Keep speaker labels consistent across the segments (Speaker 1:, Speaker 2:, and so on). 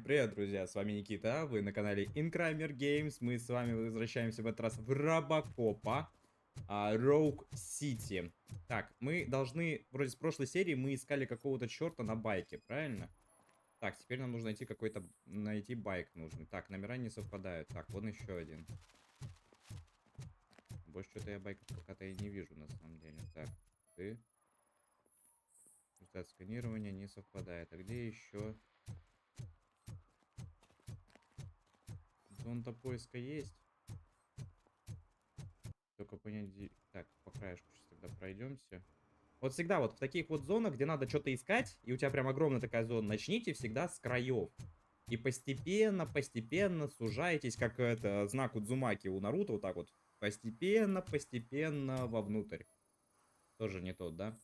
Speaker 1: Всем привет, друзья, с вами Никита, вы на канале inkrymeer. Мы с вами возвращаемся в этот раз в Robocop Rogue City. Так, мы должны, вроде с прошлой серии мы искали какого-то черта на байке, правильно? Так, теперь нам нужно найти байк нужный. Так, номера не совпадают. Так, вон еще один. Больше что-то я байка пока-то и не вижу, на самом деле. Так, ты... Результат сканирования не совпадает. А где еще... Зона поиска есть. Только понять, где... Так, по краешку сейчас тогда пройдемся. Вот всегда вот в таких вот зонах, где надо что-то искать, и у тебя прям огромная такая зона, начните всегда с краев. И постепенно сужайтесь, как это знак Удзумаки у Наруто, вот так вот. Постепенно вовнутрь. Тоже не тот, да?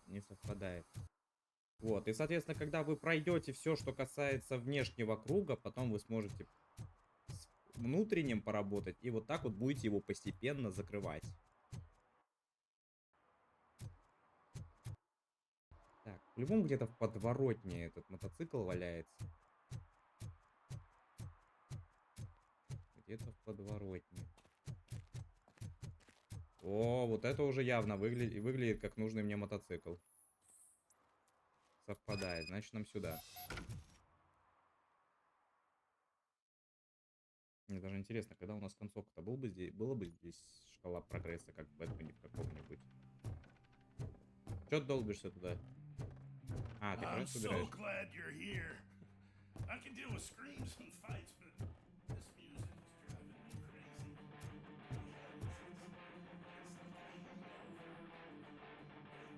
Speaker 1: Не совпадает. Вот, и, соответственно, когда вы пройдете все, что касается внешнего круга, потом вы сможете с внутренним поработать, и вот так вот будете его постепенно закрывать. Так, по-любому где-то в подворотне этот мотоцикл валяется. Где-то в подворотне. О, вот это уже явно выглядит как нужный мне мотоцикл. Совпадает, значит нам сюда. Мне даже интересно, когда у нас концовка-то была бы здесь шкала прогресса, как в Бэтмене в каком-нибудь. Чё ты долбишься туда? А, ты кровь собираешь?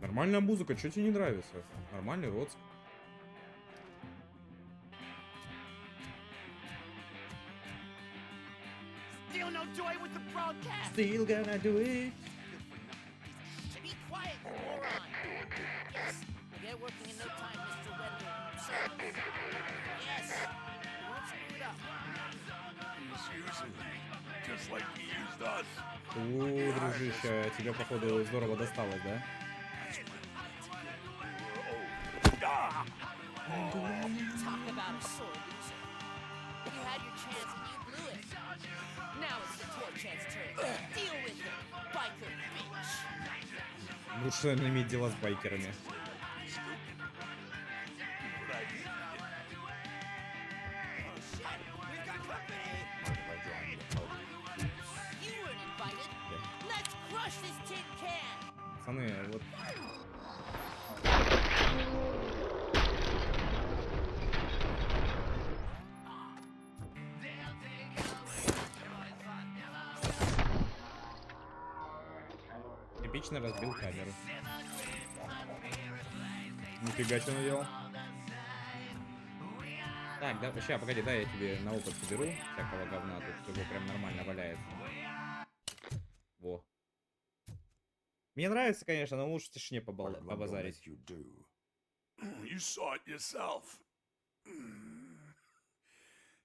Speaker 1: Нормальная музыка, что тебе не нравится? Нормальный рот.
Speaker 2: Still no joy with the broadcast.
Speaker 1: Still gonna do it.
Speaker 2: Be quiet, you moron. Yes, we'll get working in no time, Mr. Wendell. Yes, we won't screw it up.
Speaker 3: He's using me, just like he used us.
Speaker 1: Дружище, тебе, походу, здорово досталось, да?
Speaker 2: Talk about a sore loser. You had your chance and you blew it. Now it's the toy chance turn. Deal with it, biker bitch.
Speaker 1: Лучше, наверное, иметь дела с байкерами.
Speaker 2: You weren't invited. Let's crush this tin can.
Speaker 1: Пацаны, вот... Эпично разбил камеру. Нифига себе наделал. Так, да, сейчас, погоди, дай я тебе на опыт соберу всякого говна, тут его прям нормально валяется. Во. Мне нравится, конечно, но лучше в тишине побазарить.
Speaker 3: You saw it yourself.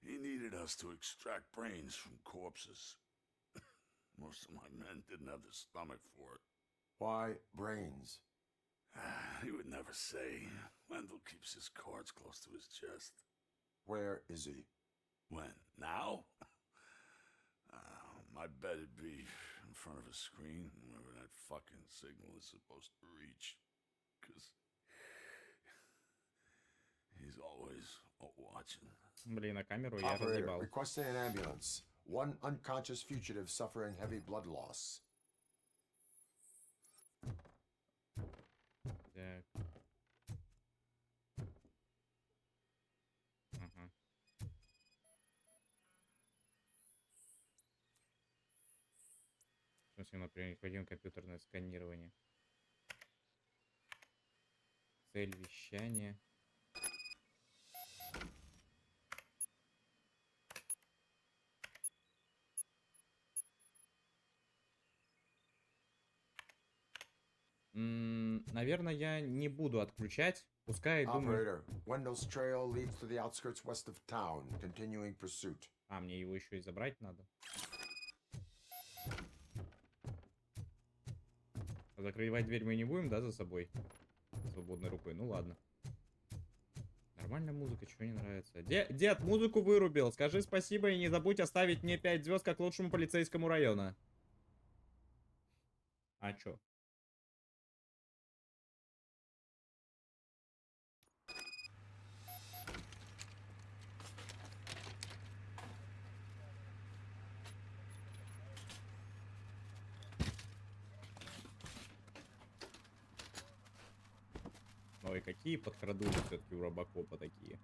Speaker 3: He needed us to extract brains from corpses. Most of my men didn't have the stomach for it.
Speaker 4: Why brains?
Speaker 3: He would never say. Wendell keeps his cards close to his chest.
Speaker 4: Where is he?
Speaker 3: When? Now? I bet it'd be in front of a screen, wherever that fucking signal is supposed to reach. 'Cause he's always watching.
Speaker 1: Блин, а камеру я
Speaker 4: Operator,
Speaker 1: разъебал.
Speaker 4: requesting an ambulance. One unconscious fugitive suffering heavy blood loss.
Speaker 1: Так. Ага. В смысле, например, необходимо компьютерное сканирование. Цель вещания. Наверное, я не буду отключать. Пускай, думаю...
Speaker 4: Operator, Wendell's trail leads to the outskirts west of town. Continuing pursuit.
Speaker 1: А, мне его еще и забрать надо. Закрывать дверь мы не будем, да, за собой? Свободной рукой. Ну ладно. Нормальная музыка, чего не нравится? Дед, музыку вырубил. Скажи спасибо и не забудь оставить мне 5 звезд как лучшему полицейскому района. А чё? Ой, какие подкрадули все-таки у Робокопа такие.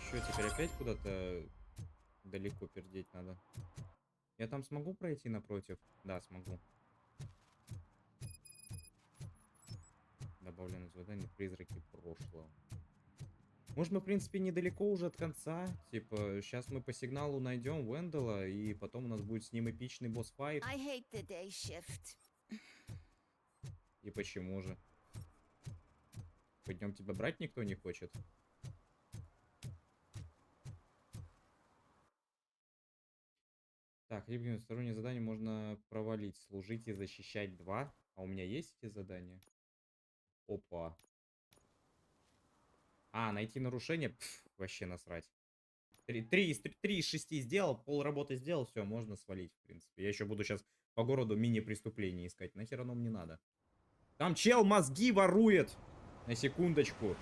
Speaker 1: Что, теперь опять куда-то далеко пердеть надо? Я там смогу пройти напротив? Да, смогу. Добавлены задания призраки прошлого. Может, мы, в принципе, недалеко уже от конца. Типа, сейчас мы по сигналу найдем Вендела, и потом у нас будет с ним эпичный босс-файт.
Speaker 2: I hate the day shift.
Speaker 1: И почему же? Пойдем тебя брать никто не хочет. Так, стороннее задание можно провалить. Служить и защищать 2. А у меня есть эти задания? Опа. А, найти нарушение? Пф, вообще насрать. 3 из 6 сделал, пол работы сделал, все, можно свалить, в принципе. Я еще буду сейчас по городу мини-преступления искать. Нахер оно мне надо? Там чел мозги ворует! На секундочку.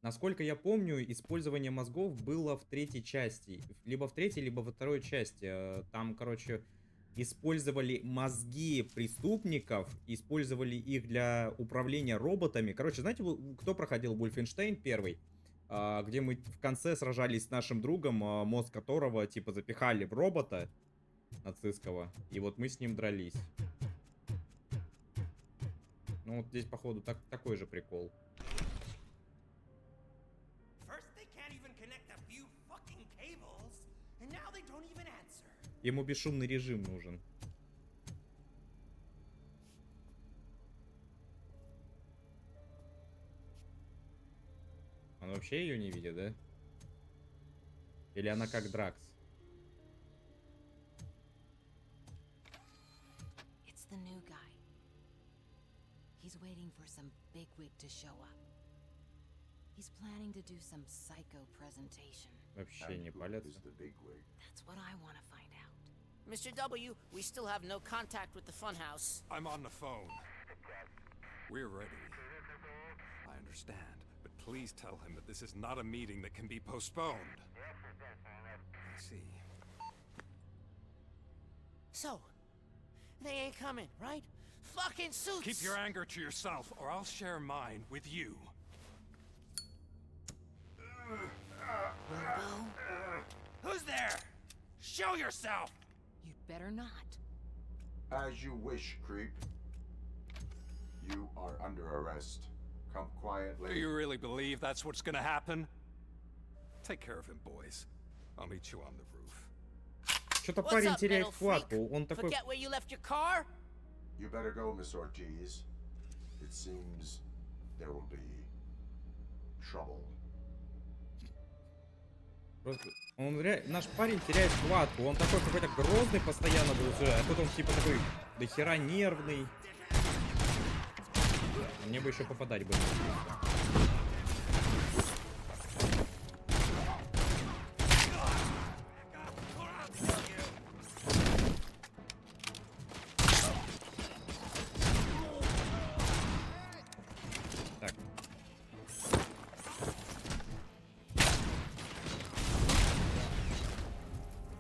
Speaker 1: Насколько я помню, использование мозгов было в 3-й части. Либо в 3-й, либо во 2-й части. Там, короче, использовали мозги преступников, использовали их для управления роботами. Короче, знаете, кто проходил Wolfenstein 1? Где мы в конце сражались с нашим другом, мозг которого, типа, запихали в робота нацистского. И вот мы с ним дрались. Ну, вот здесь, походу, такой же прикол. Ему бесшумный режим нужен. Он вообще ее не видит, да? Или она как Дракс?
Speaker 2: It's the new guy. He's waiting for some bigwig to show up. He's planning to do some psycho presentation.
Speaker 1: Вообще не палятся.
Speaker 2: That's what I want to find out. Mr. W, we still have no contact with the funhouse.
Speaker 5: I'm on the phone. We're ready. I understand, but please tell him that this is not a meeting that can be postponed. I see.
Speaker 2: So, they ain't coming, right? Fucking suits!
Speaker 5: Keep your anger to yourself, or I'll share mine with you.
Speaker 2: Robo?
Speaker 5: Who's there? Show yourself!
Speaker 2: You'd better not.
Speaker 4: As you wish, creep. You are under arrest. Come quietly.
Speaker 5: Do you really believe that's what's gonna happen? Take care of him, boys. I'll meet you on the roof.
Speaker 1: Что-то
Speaker 2: What's
Speaker 1: парень
Speaker 2: up,
Speaker 1: теряет
Speaker 2: metal
Speaker 1: хватку.
Speaker 2: freak?
Speaker 1: Он такой...
Speaker 2: Forget where you left your car?
Speaker 4: You better go, Miss Ortiz. It seems there will be trouble.
Speaker 1: Просто... Наш парень теряет хватку. Он такой какой-то грозный постоянно был. А тут он типа такой дохера нервный. Мне бы еще попадать бы. Так.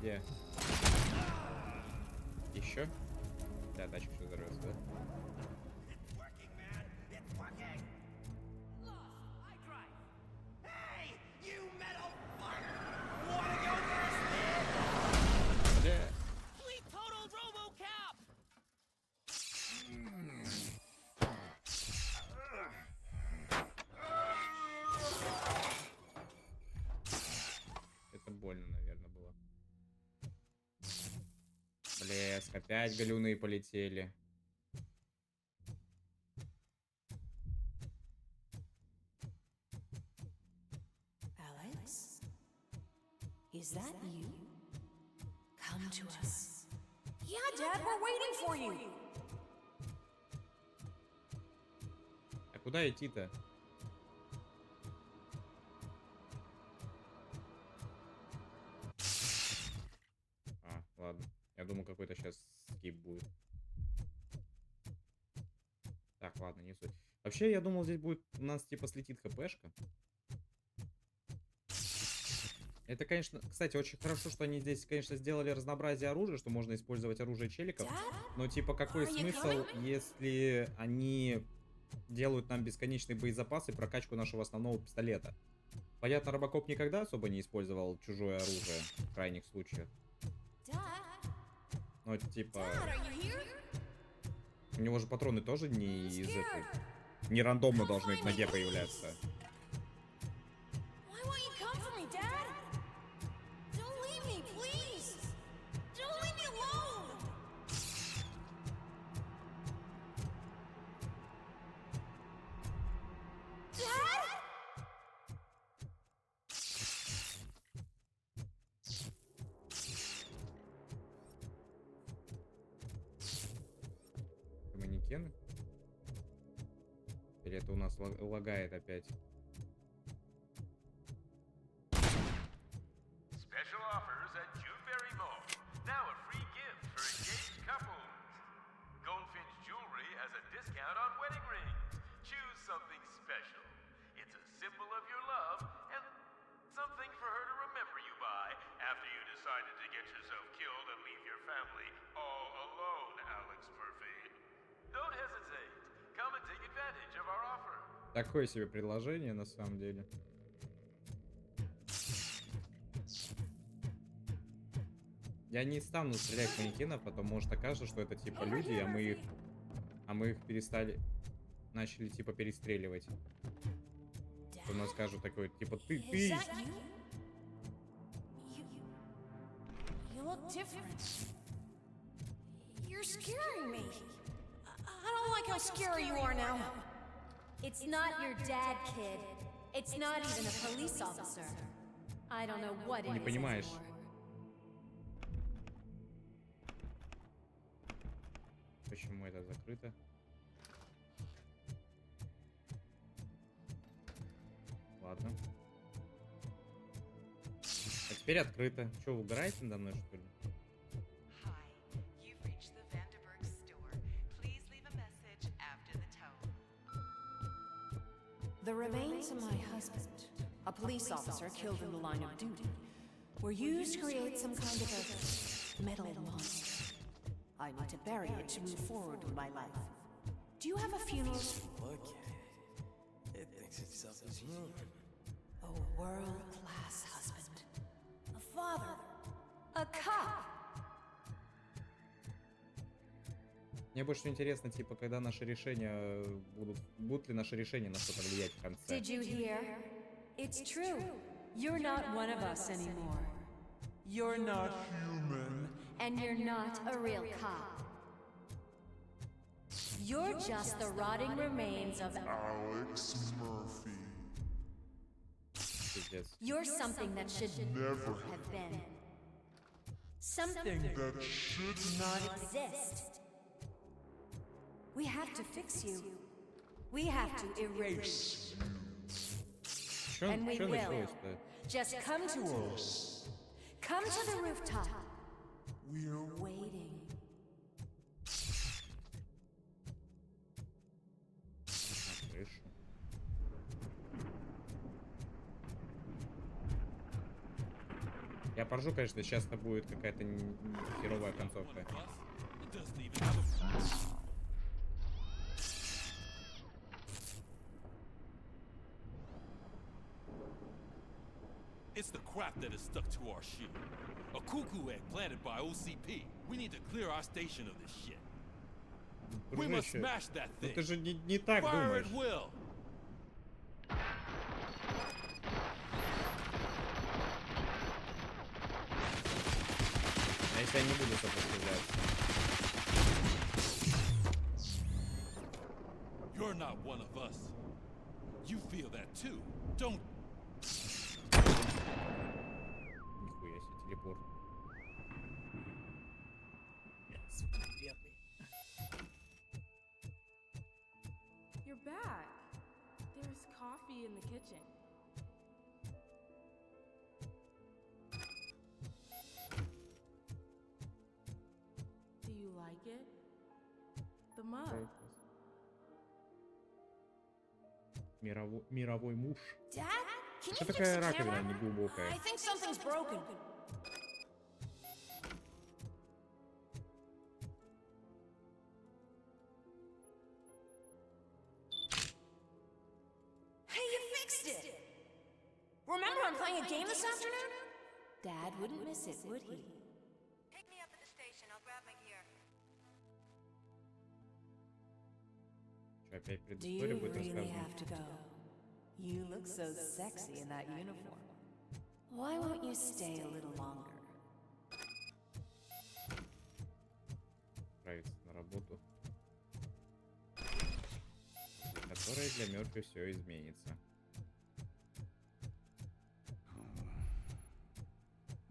Speaker 1: Где? Еще? Да, тачка все взорвется, да? Бля.
Speaker 2: We totaled Robocop!
Speaker 1: Это больно, наверное, было. Блеск, опять галюны полетели.
Speaker 2: Alex? Is that you? Come to us. Yeah, Dad, we're waiting for you.
Speaker 1: А куда идти-то? А, ладно. Я думал, какой-то сейчас скип будет. Так, ладно, не суть. Вообще, я думал, здесь будет у нас типа слетит хпшка. Это, конечно, кстати, очень хорошо, что они здесь, конечно, сделали разнообразие оружия, что можно использовать оружие челиков. Но типа какой смысл, если они делают нам бесконечный боезапас и прокачку нашего основного пистолета? Понятно, Робокоп никогда особо не использовал чужое оружие в крайних случаях. Но типа... У него же патроны тоже не из этой... Не рандомно должны в ноге появляться. Манекены? Или это у нас лагает опять?
Speaker 6: Special offers at Juneberry Mall. Now a free gift for engaged couples. Goldfinch Jewelry has a discount on wedding rings. Choose something special. It's a symbol of your love and something for her to remember you by after you decided to get yourself killed and leave your family all alone, Alex Murphy. Don't hesitate. Come and take advantage of our offer.
Speaker 1: Такое себе предложение на самом деле. Я не стану стрелять в манекенов, потом может окажется, что это типа люди, а мы их начали типа перестреливать. У нас скажут такой, типа ты.
Speaker 2: I don't like how scary you are now. It's not your dad, kid. It's not even a police officer. I don't know what it is.
Speaker 1: Не понимаешь. Почему это закрыто? Ладно. А теперь открыто. Че, вы угораете надо мной, что ли?
Speaker 2: The remains of my husband, a police officer killed in the line of duty, were used to create some kind of a metal monster. I need to bury it to move forward with my life. Do you have a funeral?
Speaker 7: Look at it. It thinks it's self-human.
Speaker 2: A world-class husband, a father, a cop.
Speaker 1: Мне больше интересно, типа, когда наши решения будут ли наши решения на что-то влиять в конце.
Speaker 2: Did you hear? It's true. You're not one of us anymore. You're not human. And you're not a real cop. You're just the rotting remains of
Speaker 8: Alex Murphy.
Speaker 1: Пиздец.
Speaker 2: You're something that should never have been. Something
Speaker 8: That should
Speaker 2: not exist. We have to fix you. We have to erase you. And we will. Just come to us. Come to the rooftop. We're waiting.
Speaker 1: Я поржу, конечно, сейчас это будет какая-то херовая концовка.
Speaker 9: It's the crap that is stuck to our ship. A cuckoo egg planted by OCP. We need to clear our station of this shit. We must smash that thing.
Speaker 1: Ты же не так
Speaker 9: Fire
Speaker 1: думаешь.
Speaker 9: at will.
Speaker 1: А если я не буду сопротивляться?
Speaker 9: You're not one of us. You feel that too, don't?
Speaker 1: Нихуя себе телепорт.
Speaker 10: back. There's coffee in the kitchen. Do you like it? The mug.
Speaker 1: Мировой муж.
Speaker 2: Dad, can
Speaker 1: Что
Speaker 2: you fix
Speaker 1: такая
Speaker 2: the
Speaker 1: раковина
Speaker 2: camera?
Speaker 1: неглубокая?
Speaker 2: I think something's broken. Hey, you fixed it! Remember I'm playing a game this afternoon? Dad wouldn't miss it, would he?
Speaker 11: Pick me up at the station. I'll grab my gear.
Speaker 1: Что, опять
Speaker 12: Do
Speaker 1: предыстория
Speaker 12: you
Speaker 1: будет
Speaker 12: really
Speaker 1: рассказана?
Speaker 12: have to go? You look so sexy in that uniform.
Speaker 2: Why won't you stay a little longer?
Speaker 1: Отправиться на работу, которая для Мёрфи все изменится.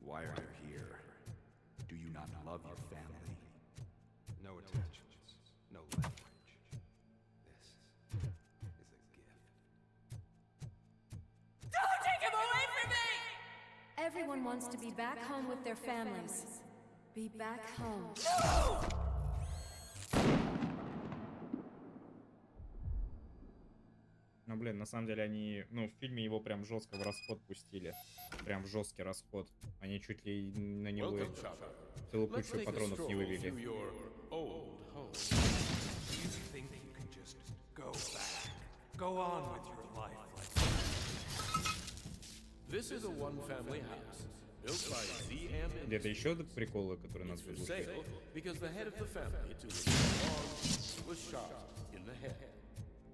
Speaker 5: Why are you here? Do you not love your family? No attachments, no leverage. This is a gift.
Speaker 2: Don't take him away from me!
Speaker 12: Everyone wants to be back home with their families. Be back home.
Speaker 1: Ну, блин, на самом деле они, ну, в фильме его прям жестко в расход пустили. Прям в жесткий расход. Они чуть ли на него целую кучу патронов не вывели.
Speaker 5: You think you can just go back, go on with your life like that?
Speaker 6: This is a one-family house built by Z&M
Speaker 1: Где-то еще приколы, которые надо
Speaker 6: for
Speaker 1: выслушать.
Speaker 6: sale because the head of the family to which it belongs was shot in the head.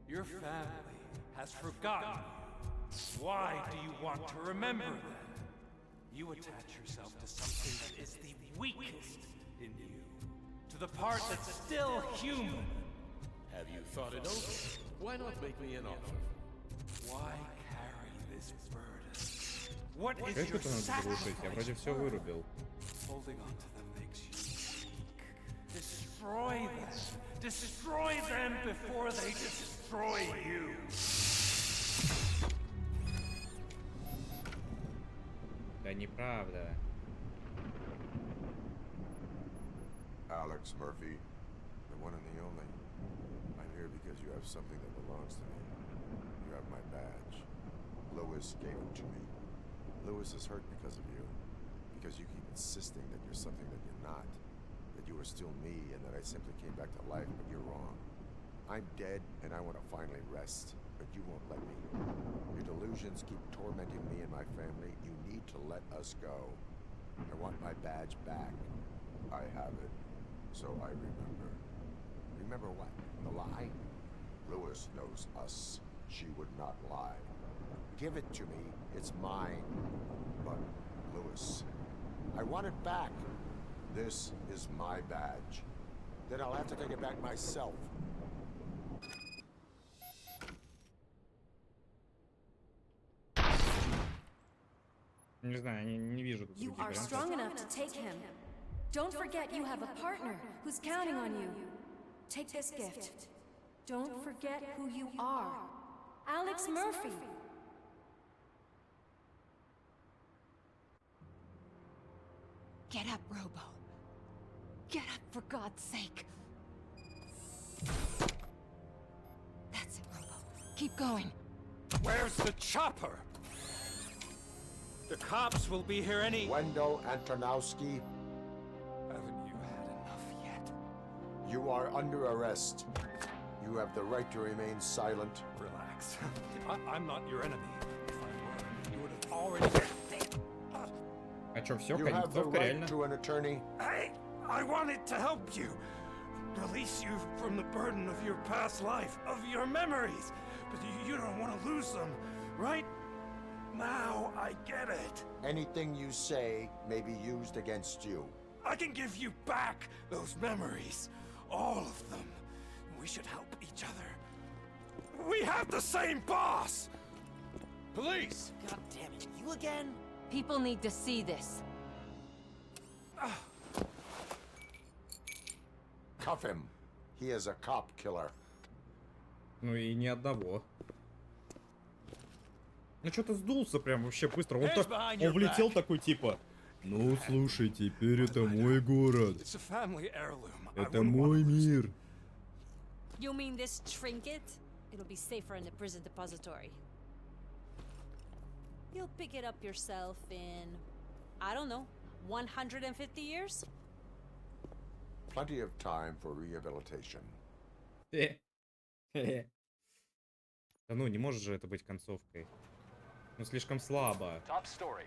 Speaker 5: Your family has forgotten you. Why do you want to remember them? You attach yourself to something that is the weakest in you, to the part that's still human.
Speaker 6: Have you thought it over? Why not make me an offer?
Speaker 5: Why carry this burden? What is
Speaker 1: Как
Speaker 5: your
Speaker 1: это надо глушить? Я вроде все
Speaker 5: sacrifice?
Speaker 1: вырубил.
Speaker 5: Holding on to them makes you weak. Destroy them. Destroy them before they destroy you.
Speaker 1: Да неправда.
Speaker 4: Alex Murphy, the one and the only. I'm here because you have something that belongs to me. You have my badge. Lewis gave it to me. Lewis is hurt because of you. Because you keep insisting that you're something that you're not. That you are still me and that I simply came back to life, but you're wrong. I'm dead and I want to finally rest, but you won't let me. Your delusions keep tormenting me and my family. You need to let us go. I want my badge back. I have it. So I remember. Remember what? The lie? Lewis knows us. She would not lie. Give it to me. It's mine. But, Lewis, I want it back. This is my badge. Then I'll have to take it back myself.
Speaker 1: Не знаю, не вижу тут
Speaker 12: You
Speaker 1: других
Speaker 12: are
Speaker 1: вариантов.
Speaker 12: strong enough to take him. Don't forget you have a partner who's counting on you. Take this gift. Don't forget who you are. Alex Murphy.
Speaker 2: Get up, Robo. Get up, for God's sake. That's it, Robo. Keep going.
Speaker 5: Where's the chopper? The cops will be here any...
Speaker 4: Wendell Antonowski,
Speaker 5: Haven't you had enough yet?
Speaker 4: you are under arrest. You have the right to remain silent.
Speaker 5: Relax. I'm not your enemy. If I were, you would have already...
Speaker 1: А чё, все,
Speaker 4: You have the
Speaker 1: концовка
Speaker 4: right
Speaker 1: реально?
Speaker 4: to an attorney.
Speaker 5: I wanted to help you. Release you from the burden of your past life, of your memories. But you don't want to lose them, right? Now I get it.
Speaker 4: Anything you say may be used against you.
Speaker 5: I can give you back those memories. All of them. We should help each other. We have the same boss!
Speaker 6: Police!
Speaker 7: God damn it, you again?
Speaker 2: People need to see this.
Speaker 4: Cuff him. He is a cop killer.
Speaker 1: Ну и ни одного. Ну что-то сдулся прям вообще быстро. Он, так, он влетел такой типа. Ну слушай, теперь это мой город. Это мой мир.
Speaker 12: You mean this trinket? It'll be safer in the prison depository. You'll pick it up yourself in, I don't know, 150 years?
Speaker 4: Plenty of time for rehabilitation.
Speaker 1: Да ну, не может же это быть концовкой. Ну, слишком слабо.
Speaker 13: Top story.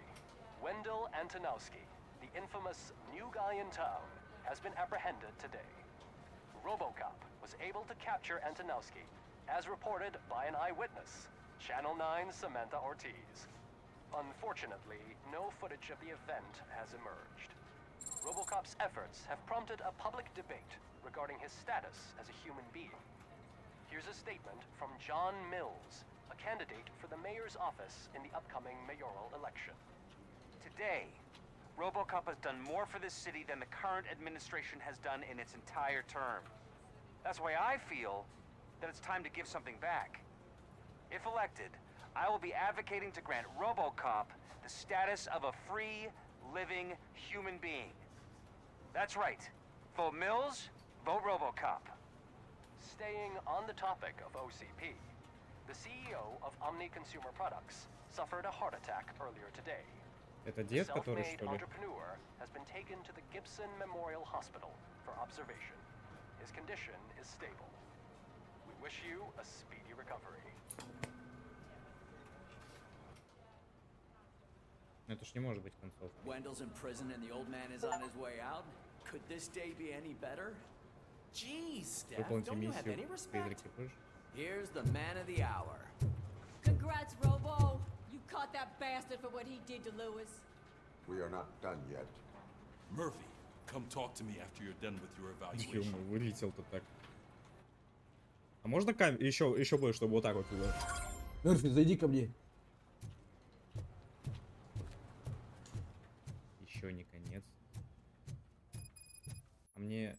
Speaker 13: Wendell Antonowski, the infamous new guy in town, has been apprehended today. Robocop was able to capture Antonowski, as reported by an eyewitness, Channel 9's Samantha Ortiz. Unfortunately, no footage of the event has emerged. Robocop's efforts have prompted a public debate regarding his status as a human being. Here's a statement from John Mills, a candidate for the mayor's office in the upcoming mayoral election.
Speaker 14: Today, Robocop has done more for this city than the current administration has done in its entire term. That's why I feel that it's time to give something back. If elected, I will be advocating to grant Robocop the status of a free, living human being. That's right. Vote Mills, vote Robocop.
Speaker 13: Staying on the topic of OCP, the CEO of Omni Consumer Products suffered a heart attack earlier today.
Speaker 1: Это дед, который,
Speaker 13: Self-made
Speaker 1: что ли?
Speaker 13: entrepreneur has been taken to the Gibson Memorial Hospital for observation. His condition is stable. We wish you a speedy recovery.
Speaker 1: Это ж не может быть концовка.
Speaker 7: Wendell's in prison and the old man is on his way out. Could this day be any better? Jeez, Steph,
Speaker 1: Выполните
Speaker 7: don't you have
Speaker 1: миссию
Speaker 7: any respect?
Speaker 1: призраки позже.
Speaker 7: Here's the man of the hour.
Speaker 12: Congrats, Robo! You caught that bastard for what he did to Lewis.
Speaker 4: We are not done yet.
Speaker 9: Murphy, come talk to me after you're done with your evaluation.
Speaker 1: Ё-моё, вылетел-то так. А можно еще больше, чтобы вот так вот было?
Speaker 15: Мерфи, зайди ко мне.
Speaker 1: Еще не конец. А мне...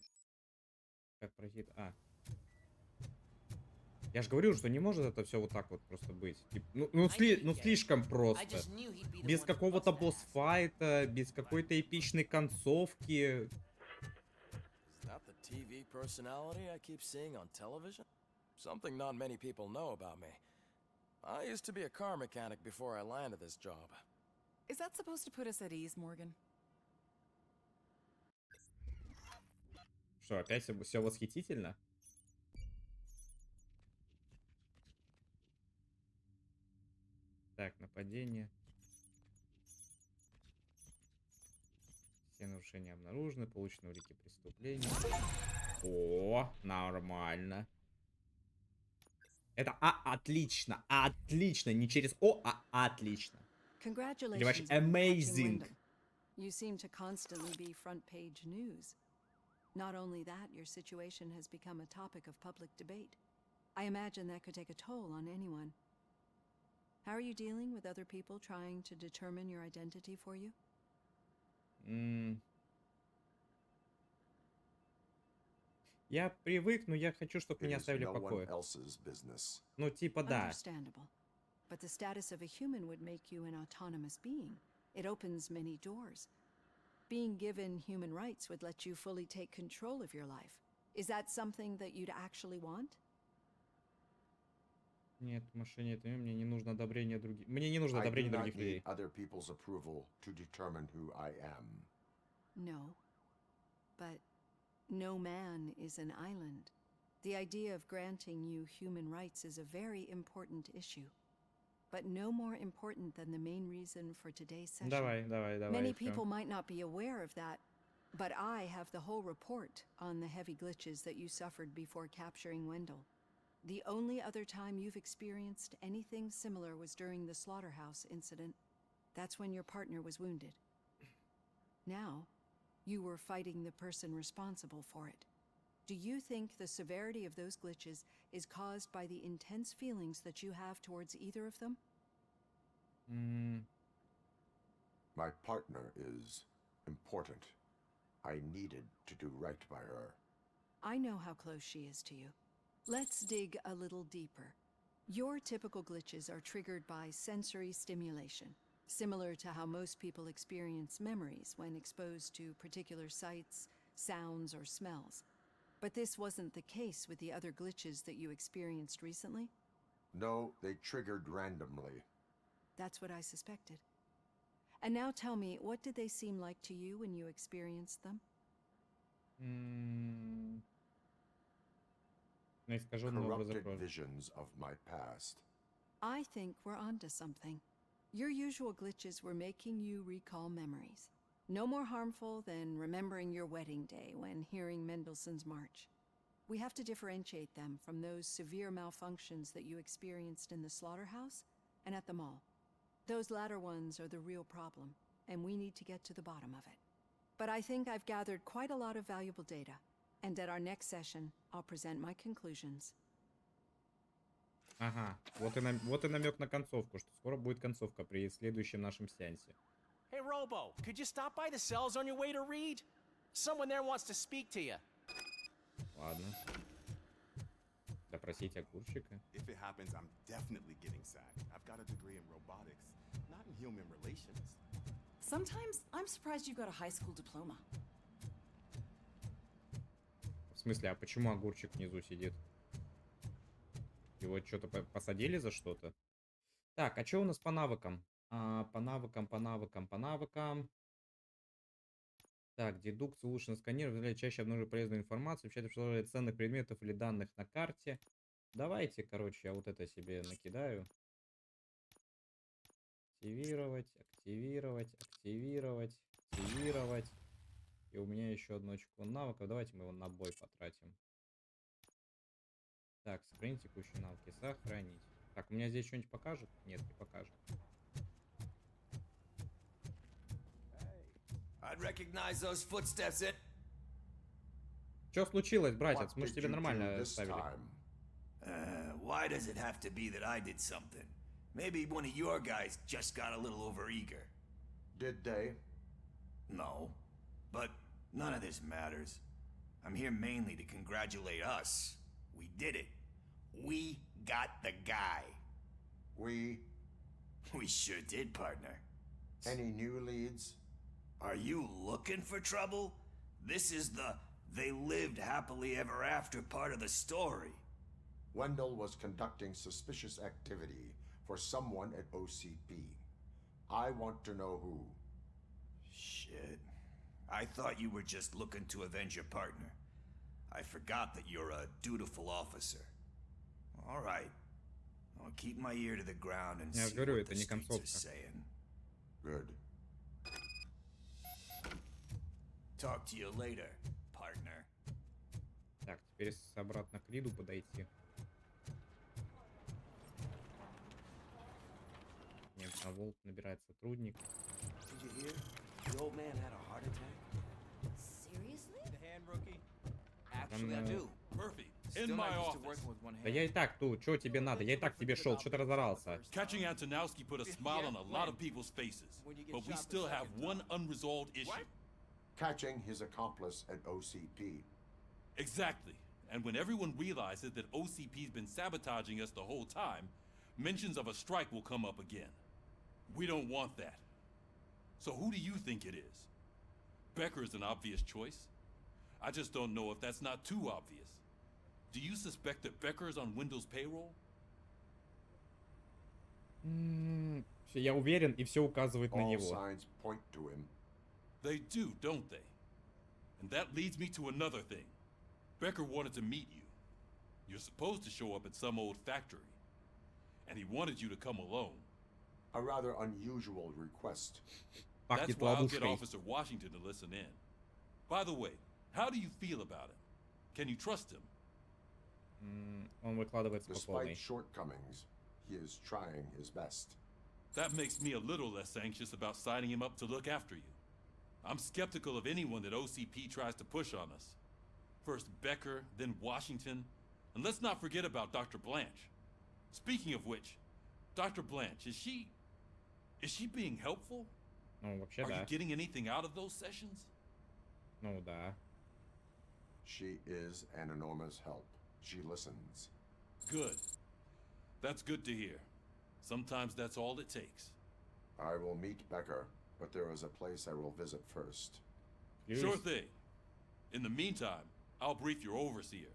Speaker 1: Как пройти? А. Я же говорил, что не может это все вот так вот просто быть. Ну слишком просто. Без какого-то босс-файта, без какой-то эпичной концовки.
Speaker 7: TV personality I keep seeing on television? Something not many people know about me. I used to be a car mechanic before I landed this job.
Speaker 16: Is that supposed to put us at ease, Morgan?
Speaker 1: Что, опять все восхитительно? Так, нападение. Все нарушения обнаружены, получены улики преступления. О, нормально. Это отлично, отлично, не через О, а отлично. Или вообще amazing.
Speaker 16: You seem to constantly be front page news. Not only that, your situation has become a topic of public debate. I imagine that could take a toll on anyone. How are you dealing with other people trying to determine your identity for you?
Speaker 1: Я привык, но я хочу, чтобы меня оставили в покое. Ну, типа, да.
Speaker 16: Understandable. But the status of a human would make you an autonomous being. It opens many doors. Being given human rights would let you fully take control of your life. Is that something that you'd actually want?
Speaker 1: Нет, в машине это мне не нужно одобрение других. Мне не нужно одобрение других людей.
Speaker 4: Other people's approval to determine who I am.
Speaker 16: No. But no man is an island. The idea of granting you human rights is a very important issue. But no more important than the main reason for today's session.
Speaker 1: Давай.
Speaker 16: Many people might not be aware of that, but I have the whole report on the heavy glitches that you suffered before capturing Wendell. The only other time you've experienced anything similar was during the slaughterhouse incident. That's when your partner was wounded. Now, you were fighting the person responsible for it. Do you think the severity of those glitches is caused by the intense feelings that you have towards either of them?
Speaker 4: My partner is important. I needed to do right by her.
Speaker 16: I know how close she is to you. Let's dig a little deeper. Your typical glitches are triggered by sensory stimulation, similar to how most people experience memories when exposed to particular sights, sounds, or smells. But this wasn't the case with the other glitches that you experienced recently?
Speaker 4: No, they triggered randomly.
Speaker 16: That's what I suspected. And now tell me, what did they seem like to you when you experienced them?
Speaker 4: Corrupted visions of my past.
Speaker 16: I think we're onto something. Your usual glitches were making you recall memories. No more harmful than remembering your wedding day when hearing Mendelssohn's March. We have to differentiate them from those severe malfunctions that you experienced in the slaughterhouse and at the mall. Those latter ones are the real problem, and we need to get to the bottom of it. But I think I've gathered quite a lot of valuable data, and at our next session, I'll present my conclusions.
Speaker 1: Ага, вот и намек на концовку, что скоро будет концовка при следующем нашем сеансе.
Speaker 17: Hey, Robo, could you stop by the cells on your way to read? Someone there wants to speak to you.
Speaker 1: Ладно. Допросить огурчика.
Speaker 18: If it happens, I'm definitely getting sacked. I've got a degree in robotics, not in human relations.
Speaker 19: Sometimes I'm surprised you got a high school diploma.
Speaker 1: В смысле, а почему огурчик внизу сидит? Его что-то посадили за что-то? Так, а что у нас по навыкам? По навыкам. Так, дедукция, улучшенный сканер, позволяет чаще обнаружить полезную информацию, общаться в ценных предметов или данных на карте. Давайте, короче, я вот это себе накидаю. Активировать. И у меня еще одно очко навыков. Давайте мы его на бой потратим. Так, сохранить текущие навыки. Сохранить. Так, у меня здесь что-нибудь покажет? Нет, не покажет.
Speaker 20: I'd recognize those footsteps at...
Speaker 1: Что случилось, братец? Мы же тебе нормально ставили.
Speaker 20: Why does it have to be that I did something? Maybe one of your guys just got a little overeager.
Speaker 4: Did they?
Speaker 20: No. But none of this matters. I'm here mainly to congratulate us. We did it. We got the guy.
Speaker 4: We
Speaker 20: sure did, partner.
Speaker 4: Any new leads?
Speaker 20: Are you looking for trouble? This is the they lived happily ever after part of the story.
Speaker 4: Wendell was conducting suspicious activity for someone at OCP. I want to know who.
Speaker 20: Shit. I thought you were just looking to avenge your partner. I forgot that you're a dutiful officer. All right. I'll keep my ear to the ground and see what the streets are saying.
Speaker 4: Good.
Speaker 20: Talk to you later, partner.
Speaker 1: Так, теперь обратно к Лиду подойти. Нет, на Волт набирает сотрудник.
Speaker 17: Did you hear? The old man had a heart attack.
Speaker 19: Seriously?
Speaker 17: The hand rookie? Actually, I do.
Speaker 9: Murphy, in my office.
Speaker 1: Да я и так тут, что тебе надо? Я и так к тебе шел, что ты разорался?
Speaker 9: Catching Antonowski put a smile on a lot of people's faces, but we still have one unresolved issue.
Speaker 4: Catching his accomplice at OCP.
Speaker 9: Exactly. And when everyone realizes that OCP's been sabotaging us the whole time, mentions of a strike will come up again. We don't want that. So who do you think it is? Becker is an obvious choice. I just don't know if that's not too obvious. Do you suspect that Becker is on Wendell's payroll?
Speaker 1: Я уверен, и все указывает на
Speaker 4: All
Speaker 1: него.
Speaker 4: signs point to him.
Speaker 9: They do, don't they? And that leads me to another thing. Becker wanted to meet you. You're supposed to show up at some old factory. And he wanted you to come alone.
Speaker 4: A rather unusual request.
Speaker 9: That's why I'll get Officer Washington to listen in. By the way, how do you feel about him? Can you trust him?
Speaker 1: Он выкладывается по полной.
Speaker 4: Despite shortcomings, he is trying his best.
Speaker 9: That makes me a little less anxious about signing him up to look after you. I'm skeptical of anyone that OCP tries to push on us. First Becker, then Washington, and let's not forget about Dr. Blanche. Speaking of which, Dr. Blanche, is she being helpful?
Speaker 1: Ну, вообще
Speaker 9: Are
Speaker 1: да.
Speaker 9: you getting anything out of those sessions?
Speaker 1: Ну да.
Speaker 4: She is an enormous help. She listens.
Speaker 9: Good. That's good to hear. Sometimes that's all it takes.
Speaker 4: I will meet Becker, but there is a place I will visit first.
Speaker 9: Sure thing. In the meantime, I'll brief your overseer.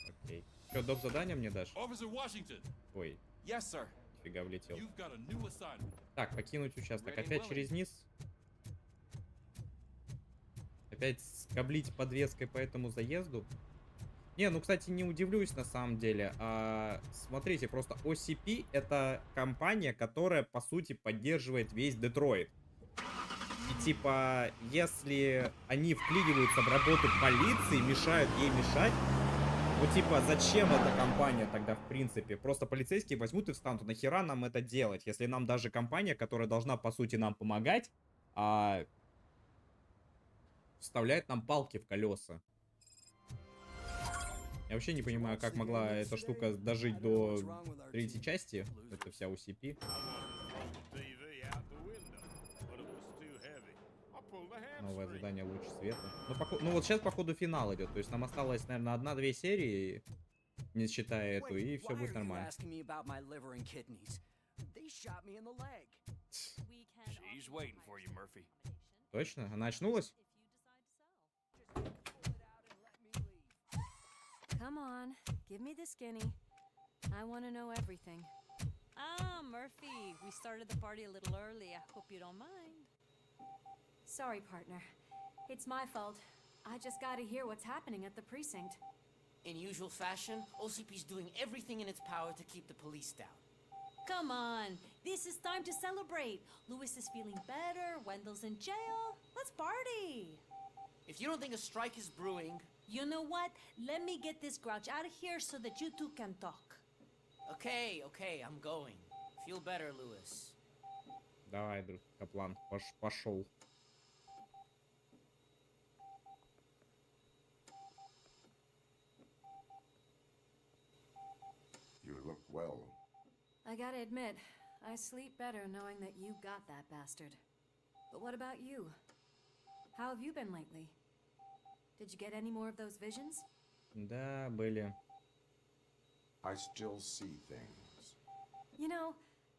Speaker 1: Окей. Что, доп. Задание мне дашь?
Speaker 9: Officer Washington.
Speaker 1: Ой.
Speaker 17: Yes, sir.
Speaker 1: Фига влетел.
Speaker 9: You've got a new assignment.
Speaker 1: Так, покинуть участок. Опять через низ. Опять скоблить подвеской по этому заезду. Не, ну, кстати, не удивлюсь на самом деле. Смотрите, просто OCP это компания, которая, по сути, поддерживает весь Детройт. И типа, если они вклиниваются в работу полиции, мешают ей мешать, ну типа, зачем эта компания тогда в принципе? Просто полицейские возьмут и встанут. Нахера нам это делать, если нам даже компания, которая должна, по сути, нам помогать, вставляет нам палки в колеса. Я вообще не понимаю, как могла эта штука дожить до 3-й части. Это вся OCP. Новое задание луч света. Ну вот сейчас, походу, финал идет. То есть нам осталось, наверное, 1-2 серии, не считая эту, и все будет нормально. Точно? Она очнулась?
Speaker 12: Come on, give me the skinny. I want to know everything.
Speaker 21: Ah, Murphy, we started the party a little early. I hope you don't mind.
Speaker 12: Sorry, partner. It's my fault. I just gotta hear what's happening at the precinct.
Speaker 2: In usual fashion, OCP's doing everything in its power to keep the police down.
Speaker 21: Come on, this is time to celebrate. Lewis is feeling better, Wendell's in jail. Let's party.
Speaker 2: If you don't think a strike is brewing...
Speaker 21: You know what? Let me get this grouch out of here so that you two can talk.
Speaker 2: Okay, I'm going. Feel better, Lewis.
Speaker 1: Давай, друг, Каплан, пошел.
Speaker 4: You look well.
Speaker 12: I gotta admit, I sleep better knowing that you got that bastard. But what about you? How have you been lately? Did you get any more of those visions?
Speaker 1: Да, были.
Speaker 4: I still see things.
Speaker 12: You know,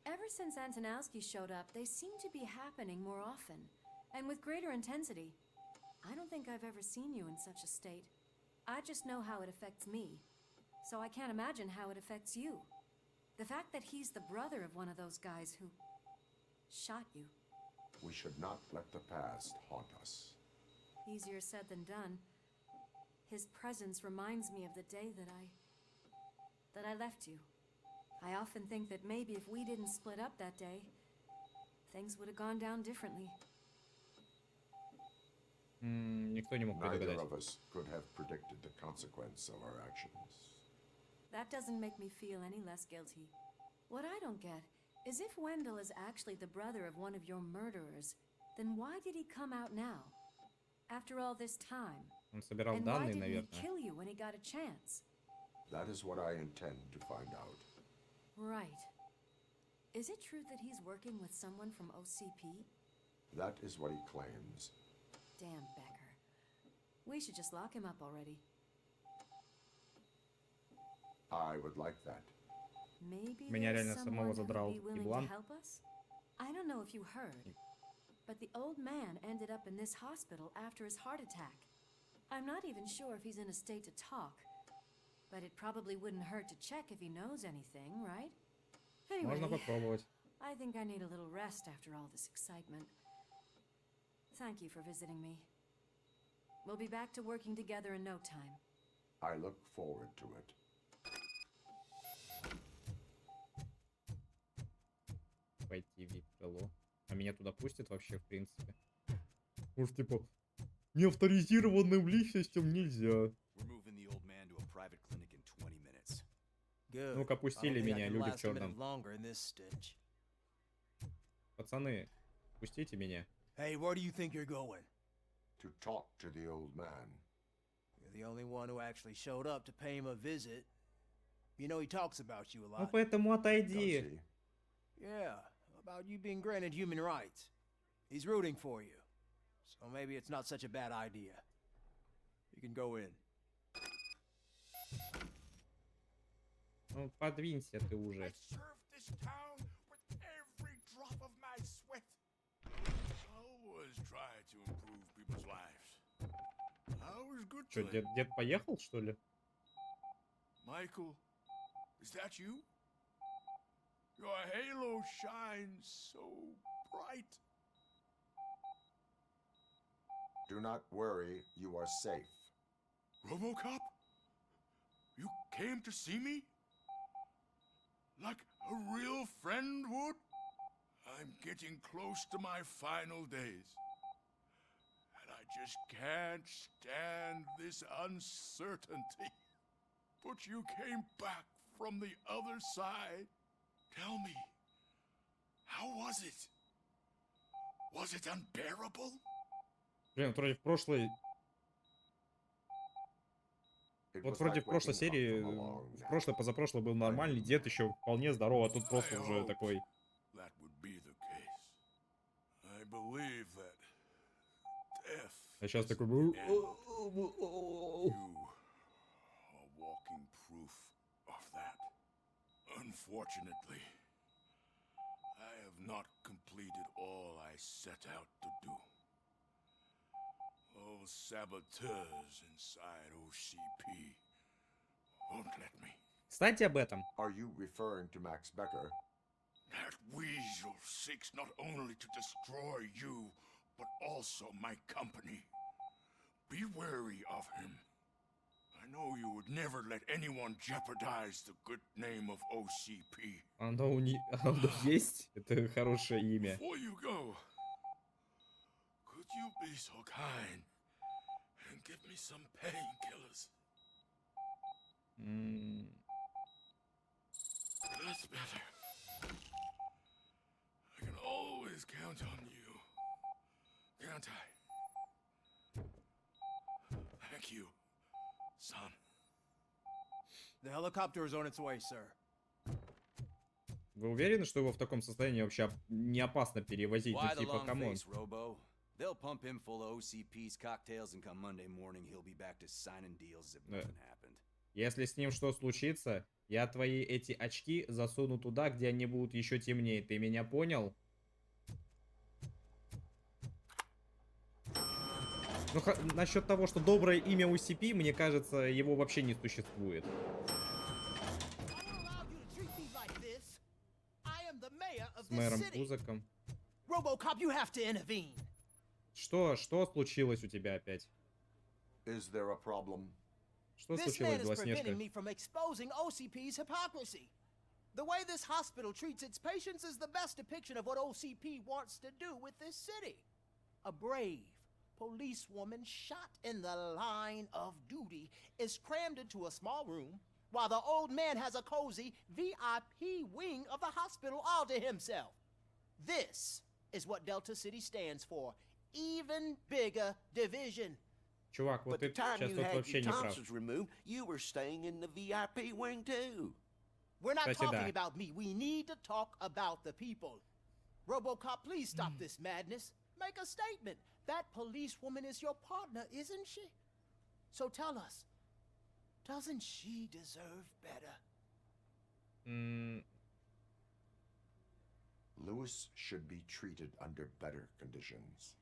Speaker 12: ever since Antonowski showed up, they seem to be happening more often, and with greater intensity. I don't think I've ever seen you in such a state. I just know how it affects me, so I can't imagine how it affects you. The fact that he's the brother of one of those guys who shot you.
Speaker 4: We should not let the past haunt us.
Speaker 12: Easier said than done. His presence reminds me of the day that I left you. I often think that maybe if we didn't split up that day, things would have gone down differently.
Speaker 1: Никто не мог
Speaker 4: Neither
Speaker 1: предугадать.
Speaker 4: of us could have predicted the consequence of our actions.
Speaker 12: That doesn't make me feel any less guilty. What I don't get is if Wendell is actually the brother of one of your murderers, then why did he come out now? After all this time?
Speaker 1: Он собирал
Speaker 12: And why
Speaker 1: данные,
Speaker 12: didn't he
Speaker 1: наверное.
Speaker 12: kill you when he got a chance?
Speaker 4: That is what I intend to find out.
Speaker 12: Right. Is it true that he's working with someone from OCP?
Speaker 4: That is what he claims.
Speaker 12: Damn Becker. We should just lock him up already.
Speaker 4: I would like that.
Speaker 12: Maybe
Speaker 1: Меня
Speaker 12: there's
Speaker 1: реально
Speaker 12: someone
Speaker 1: самого
Speaker 12: who would
Speaker 1: задрал
Speaker 12: be willing
Speaker 1: еблан.
Speaker 12: to help us? I don't know if you heard, but the old man ended up in this hospital after his heart attack. I'm not even sure if he's in a state to talk, but it probably wouldn't hurt to check if he knows anything, right?
Speaker 1: Можно
Speaker 12: Anyway,
Speaker 1: попробовать.
Speaker 12: I think I need a little rest after all this excitement. Thank you for visiting me. We'll be back to working together in no time.
Speaker 4: I look forward to it.
Speaker 1: Пойти в VIP-крыло. А меня туда пустят вообще, в принципе? Может, типа, неавторизированным личностям нельзя. Ну-ка, пустили меня, люди в черном. Пацаны, пустите меня.
Speaker 17: Hey, where do you think you're going?
Speaker 4: To talk to the old man.
Speaker 17: You're the only one who actually showed up to pay him a visit. You know he talks about you a lot.
Speaker 1: Ну поэтому отойди.
Speaker 17: Yeah, about you being granted human rights. He's rooting for you. So maybe it's not such a bad idea. You can go in.
Speaker 1: Ну, подвинься ты уже. Что, дед поехал, что ли?
Speaker 4: Michael, is that you? Your halo shines so bright. Do not worry, you are safe. Robocop? You came to see me? Like a real friend would? I'm getting close to my final days. And I just can't stand this uncertainty. But you came back from the other side. Tell me, how was it? Was it unbearable?
Speaker 1: Блин, вот вроде в прошлой... Вот вроде в прошлой серии, в прошлой, позапрошлой был нормальный дед, еще вполне здоров, а тут просто уже такой... А сейчас такой...
Speaker 4: Unfortunately, I have not completed all I set out to do. Those saboteurs inside OCP won't let me.
Speaker 1: Кстати, об этом.
Speaker 4: Are you referring to Max Becker? That weasel seeks not only to destroy you, but also my company. Be wary of him. I know you would never let anyone jeopardize the good name of OCP.
Speaker 1: Оно есть. Это хорошее имя.
Speaker 4: Before you go, could you be so kind and give me some painkillers? That's better. I can always count on you, can't I? Thank you. Son.
Speaker 17: The helicopter is on its way, sir.
Speaker 1: Вы уверены, что его в таком состоянии вообще не опасно перевозить? Ну, типа, камон.
Speaker 3: They'll pump him full of OCP's cocktails, and come Monday morning, he'll be back to signing deals as if nothing happened.
Speaker 1: Если с ним что случится, я твои эти очки засуну туда, где они будут еще темнее. Ты меня понял? Ну, насчет того, что доброе имя OCP, мне кажется, его вообще не существует. С мэром Кузаком.
Speaker 17: Robocop, you have to intervene.
Speaker 1: Что случилось у тебя опять?
Speaker 4: Is there a problem?
Speaker 1: Что случилось, Белоснежка?
Speaker 17: The way this hospital treats its patients is the best depiction of what OCP wants to do with this city. A brave policewoman shot in the line of duty is crammed into a small room while the old man has a cozy VIP wing of the hospital all to himself. This is what Delta City stands for. Even bigger division.
Speaker 1: Чувак, вот ты сейчас тут вообще не прав.
Speaker 22: You were staying in the VIP wing too.
Speaker 17: We're not talking about me. We need to talk about the people. Robocop, please stop this madness. Make a statement. That policewoman is your partner, isn't she? So tell us, doesn't she deserve better?
Speaker 4: Lewis should be treated under better conditions.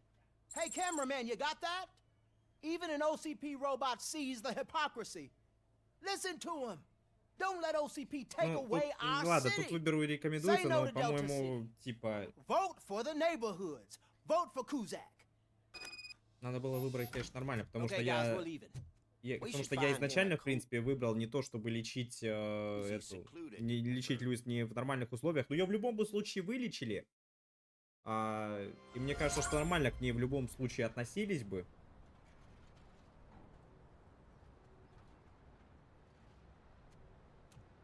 Speaker 17: Hey, cameraman, you got that? Even an OCP robot sees the hypocrisy. Listen to him. Don't let OCP take away our
Speaker 1: ладно,
Speaker 17: city.
Speaker 1: тут выбору рекомендуется, но, по-моему, типа...
Speaker 17: Vote for the neighborhoods. Vote for Kuzak.
Speaker 1: Надо было выбрать, конечно, нормально, потому что я изначально, в принципе, выбрал не то, чтобы лечить не лечить Льюис не в нормальных условиях, но ее в любом случае вылечили. И мне кажется, что нормально к ней в любом случае относились бы.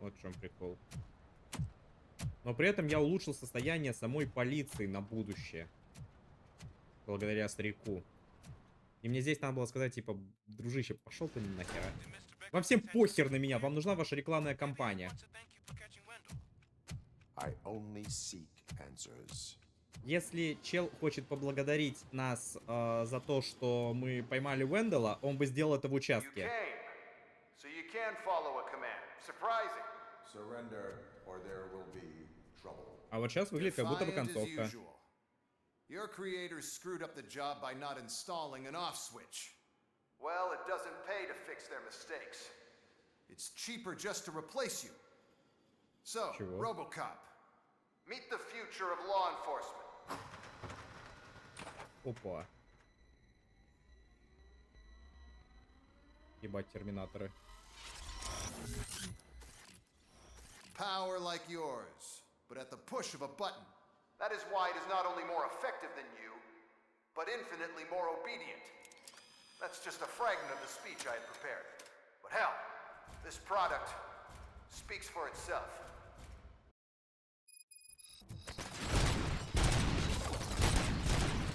Speaker 1: Вот в чем прикол. Но при этом я улучшил состояние самой полиции на будущее. Благодаря старику. И мне здесь надо было сказать, типа, дружище, пошел ты нахера. Вам всем похер на меня, вам нужна ваша рекламная кампания. Если чел хочет поблагодарить нас за то, что мы поймали Вендела, он бы сделал это в участке.
Speaker 4: Surrender, or there will be trouble.
Speaker 1: А вот сейчас выглядит как будто бы
Speaker 3: Defiant as
Speaker 1: концовка.
Speaker 3: usual. Your creators screwed up the job by not installing an off switch. Well, it doesn't pay to fix their mistakes. It's cheaper just to replace you. So,
Speaker 1: Чего?
Speaker 3: Robocop, meet the future of law enforcement.
Speaker 1: Опа. Ебать, терминаторы.
Speaker 3: Power like yours, but at the push of a button. That is why it is not only more effective than you, but infinitely more obedient. That's just a fragment of the speech I had prepared. But hell, this product speaks for itself.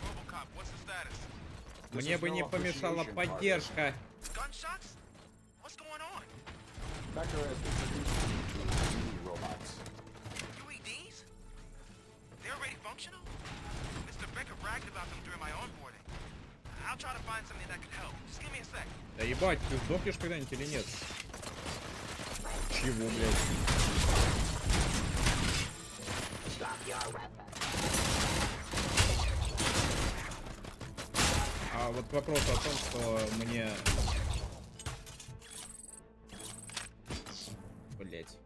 Speaker 8: Robocop, what's the status?
Speaker 1: Мне бы не помешала поддержка.
Speaker 8: Gunshots? What's going on?
Speaker 4: Becker has introduced you to UED robots.
Speaker 8: UEDs? They're already functional? Mr. Becker bragged about them during my onboarding. I'll try to find something that could help. Just give me a sec.
Speaker 1: Да ебать, ты сдохнешь когда-нибудь или нет? Чего, блядь? А вот к вопросу о том, что мне... Блять.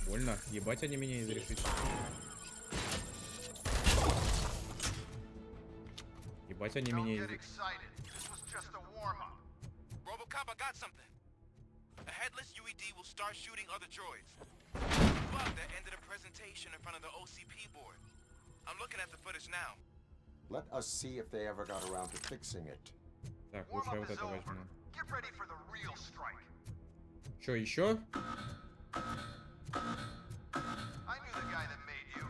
Speaker 1: Больно. Ебать они меня изрешить. Ебать они меня изрешить.
Speaker 8: Robocop, I got something. A headless UED will start shooting other droids. Bug that ended a presentation in front of the OCP board. I'm looking at the footage now.
Speaker 4: Let us see if they ever got around to fixing it.
Speaker 1: Так, лучше я вот это возьму.
Speaker 3: Get ready for the real strike.
Speaker 1: Чё, еще?
Speaker 3: I knew the guy that made you.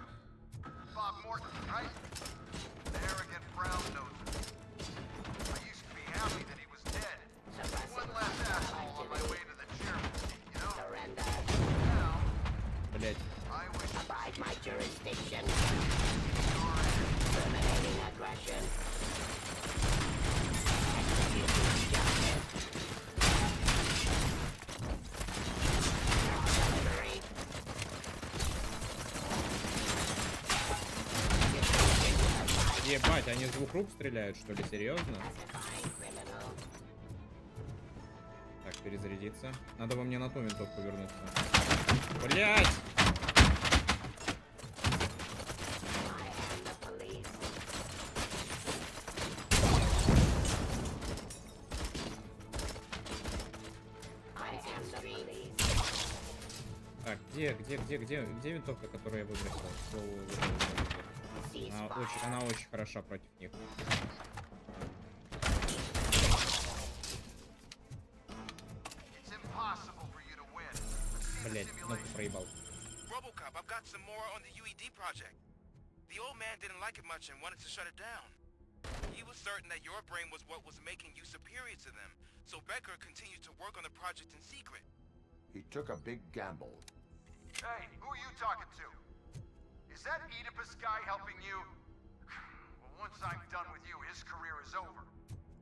Speaker 3: Bob Morton, right? Arrogant brown nose. I used to be happy that he was dead. One less asshole on my way to the chairman seat, you know? Now,
Speaker 1: Блять.
Speaker 3: I wish
Speaker 2: Abide my jurisdiction. Terminating aggression. Executing justice. Delivery.
Speaker 1: Ебать, они с двух рук стреляют, что ли? Серьезно? Так, перезарядиться. Надо во мне на ту винтовку вернуться. Блять! Так, где винтовка, которую я выбросил? Она очень хороша против них. Блять, кнопку проебал.
Speaker 8: Robocop, I've got some more on the UED project. The old man didn't like it much and wanted to shut it down. He was certain that your brain was what was making you superior to them, so Becker continued to work on the project in secret.
Speaker 4: He took a big gamble.
Speaker 3: Hey, who are you talking to? Is that Oedipus guy helping you? Well, once I'm done with you, his career is over.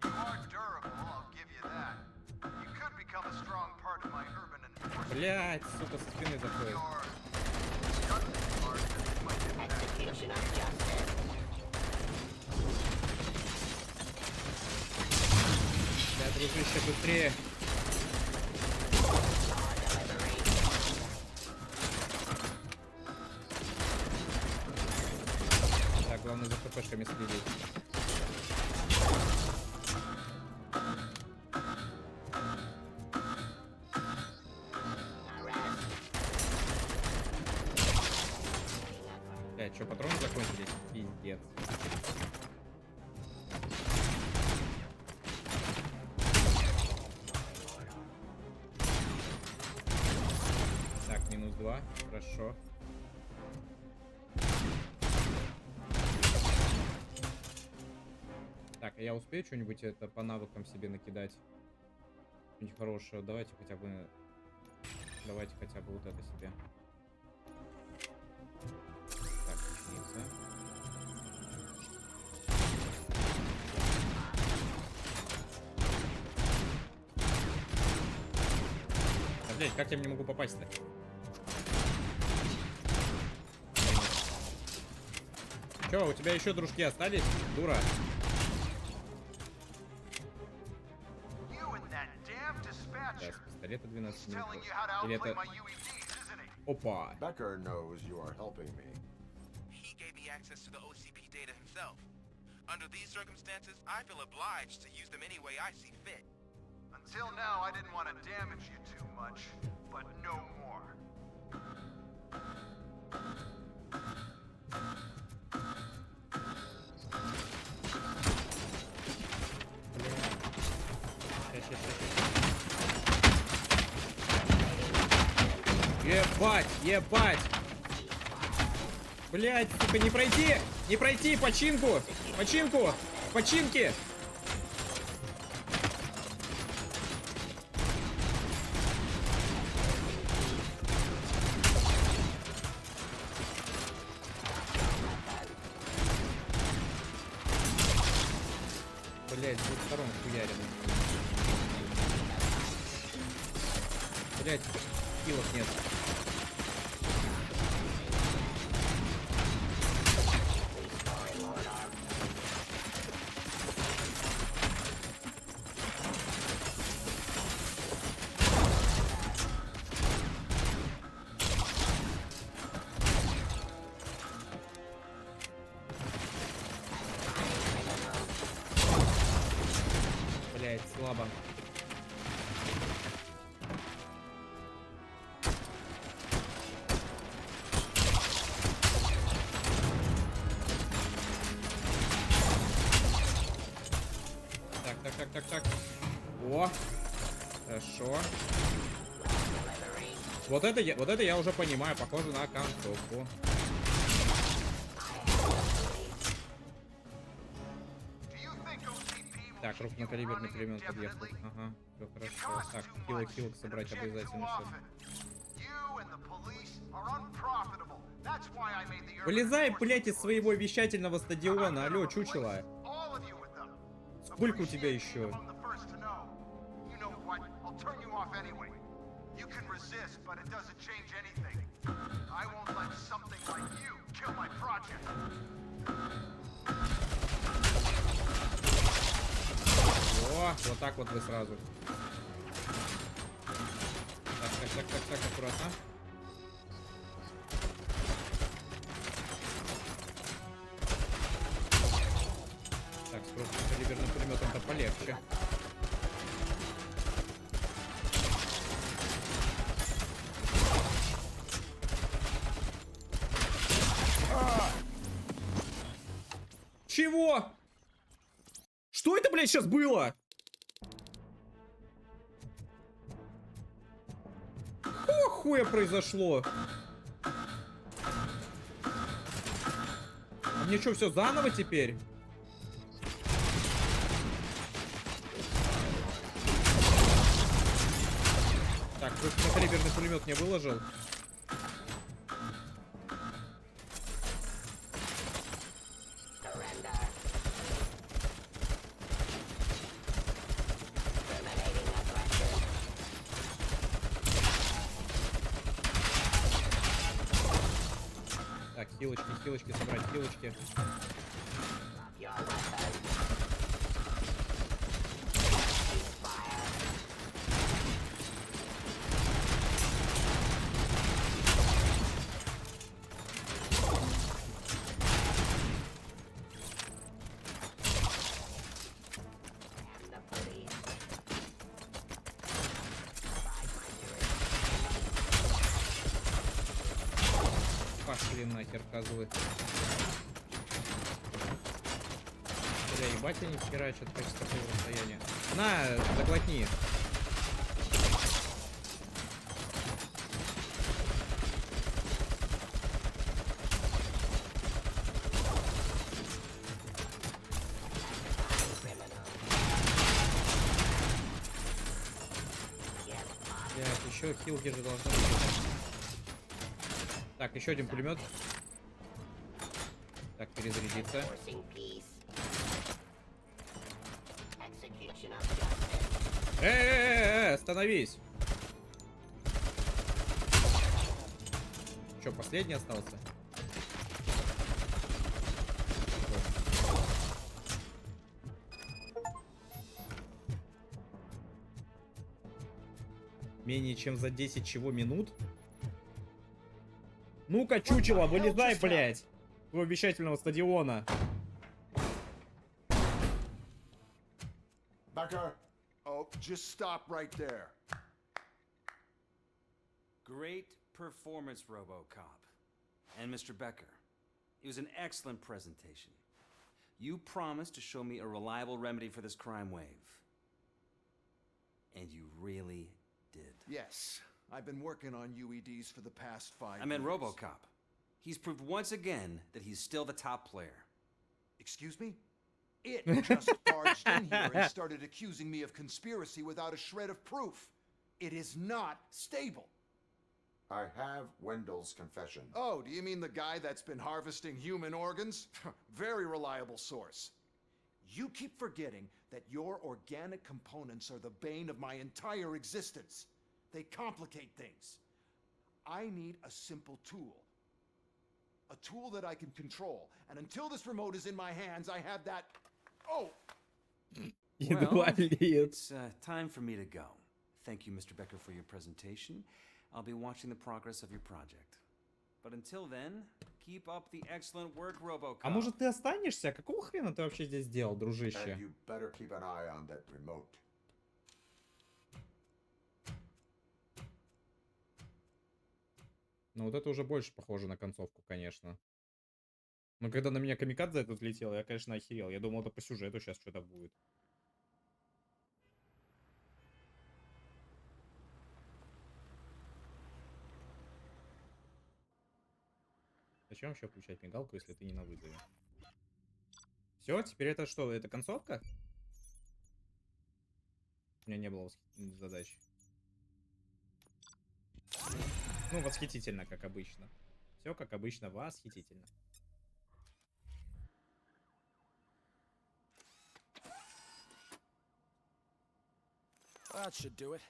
Speaker 3: You are durable, I'll give you that. You could become a strong part of my urban enforcement.
Speaker 1: Блять, сука, со спины заходит.
Speaker 2: Execution of justice.
Speaker 1: Да, дружище, быстрее. Так, главное за хпшками следить. Блядь, что, патроны закончились? Пиздец. Так, -2. Хорошо. Так, а я успею что-нибудь это по навыкам себе накидать? Что-нибудь хорошее. Давайте хотя бы вот это себе. Так, ученица. А, блядь, как я не могу попасть-то? Че, у тебя еще дружки остались, дура? Да, с пистолета 12 минут. Или это... Опа.
Speaker 4: Becker knows you are helping me.
Speaker 8: He gave me access to the OCP data himself. Under these circumstances, I feel obliged to use them any way I see fit.
Speaker 3: Until now, I didn't want to damage you too much, but no more.
Speaker 1: Ебать, ебать! Блять, сука, не пройти! Не пройти! Починку! Починку! Починки! Блять, с двух сторон хуярим. Блять, хилов нет. Блять, слабо. Так. О, хорошо. Вот это я уже понимаю, похоже на концовку. Так, крупнокалиберный пулемет подъехал. Ага, все хорошо. Так, хилок собрать обязательно. Вылезай, блять, из своего вещательного стадиона. Алло, чучело. Сколько у тебя еще? О, вот так вот вы сразу. Так, аккуратно. Так, с крупнокалиберным пулеметом-то полегче. Чего? Что это, блядь, сейчас было? Какого хуя произошло? А мне что, все заново теперь? Так, крупнокалиберный пулемет не выложил. Так, хилочки собрать, хилочки. Пошли нахер, козлы. Бля, ебать они херачат почти с такого расстояния. На, заглотни. Блядь, еще хилки же должны быть. Так, еще один пулемет. Так, перезарядиться. Остановись. Че, последний остался? менее чем за 10 чего минут. Ну-ка, чучело, вылезай, блядь, с обещательного стадиона.
Speaker 3: Becker. Oh, just stop right there.
Speaker 14: Great performance, Robocop. And Mr. Becker, it was an excellent presentation. You promised to show me a reliable remedy for this crime wave. And you really did.
Speaker 3: Yes, I've been working on UEDs for the past 5 years.
Speaker 14: I meant Robocop. He's proved once again that he's still the top player.
Speaker 3: Excuse me? It just barged in here and started accusing me of conspiracy without a shred of proof. It is not stable.
Speaker 4: I have Wendell's confession.
Speaker 3: Oh, do you mean the guy that's been harvesting human organs? Very reliable source. You keep forgetting that your organic components are the bane of my entire existence. They complicate things. I need a simple tool. A tool that I can control. And until this remote is in my hands, I have that... Oh!
Speaker 14: Well, it's time for me to go. Thank you, Mr. Becker, for your presentation. I'll be watching the progress of your project. But until then, keep up the excellent work, Robocop.
Speaker 1: А может ты останешься? Какого хрена ты вообще здесь делал, дружище?
Speaker 4: And you better keep an eye on that remote.
Speaker 1: Ну вот это уже больше похоже на концовку, конечно. Но когда на меня камикадзе этот летел, я, конечно, охерел. Я думал, это по сюжету сейчас что-то будет. Зачем вообще включать мигалку, если ты не на вызове? Все, теперь это что? Это концовка? У меня не было задач. Ну, восхитительно, как обычно. Все как обычно, восхитительно.
Speaker 7: That should do it.